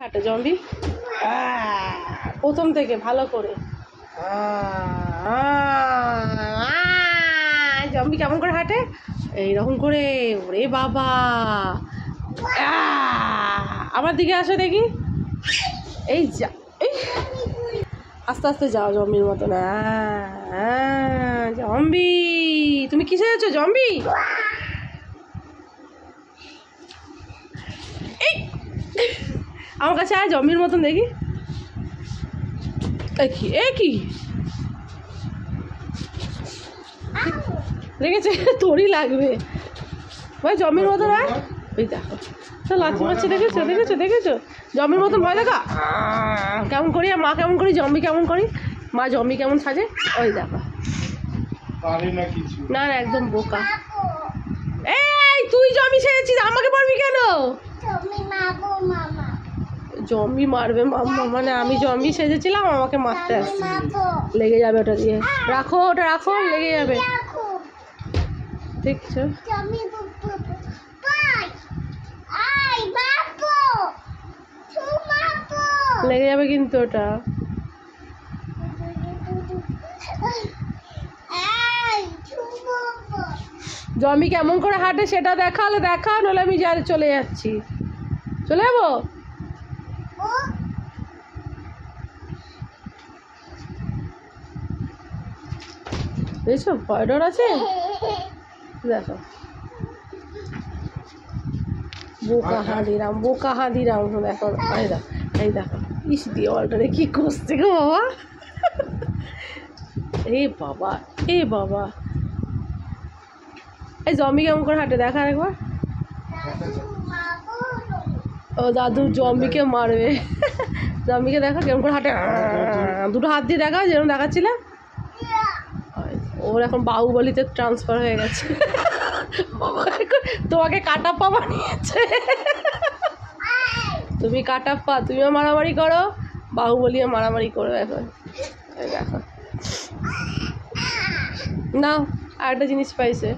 হাঁটে জম্বি প্রথম থেকে ভালো করে। জম্বি কেমন করে হাঁটে? এইরকম করে। ওরে বাবা, আমার দিকে আসো দেখি। এই যা, এই আস্তে আস্তে যাও জম্বির মতন। জম্বি, তুমি কিসে যাচ্ছ জম্বি? এই আমার কাছে আয় জম্বির মতন দেখি। কি দেখেছে? তোরই লাগবে ভাই জম্বির মতন। আয়, ওই দেখো তো লাথি মারছে। দেখেছো দেখেছো দেখেছো জম্বির মতন? ভয় দেখা কেমন করি, মা কেমন করি, জম্বি কেমন করি, মা জম্বি কেমন সাজে। ওই দেখো, না না একদম বোকা। এই তুই জম্বি সেজেছিস, আমাকে পারবি কেন? জম্বি মারবে মাম্মা, মানে আমি জম্বি সেজেছিলাম, আমাকে মারতে আসছে। লেগে যাবে ওটা দিয়ে, রাখো ওটা রাখো, লেগে যাবে। দেখছো লেগে যাবে কিন্তু ওটা। জম্বি কেমন করে হাঁটে সেটা দেখালে দেখাও, নাহলে আমি চলে যাচ্ছি। চলে যাবো। দেখছো ভয় ডর আছে। দেখো বোকা হাঁদিরাম, বোকা হাঁদিরাম। দেখো এই দেখো, এই দেখো ইস দেওয়ালটারে কি করছে গো বাবা। এ বাবা, এ বাবা, এই জম্বি কেমন করে হাঁটে দেখা একবার। ও দাদু জম্বিকে মারবে। জম্বিকে দেখো কেমন করে হাঁটে, দুটো হাত দিয়ে দেখা যেরকম দেখাচ্ছিলে। ওর এখন বাহুবলীতে ট্রান্সফার হয়ে গেছে। তোমাকে কাটাপ্পা বানিয়েছে। তুমি কাটাপ্পা, তুমিও মারামারি করো, বাহুবলীও মারামারি করো এখন। দেখো নাও আরেকটা জিনিস পাইছে।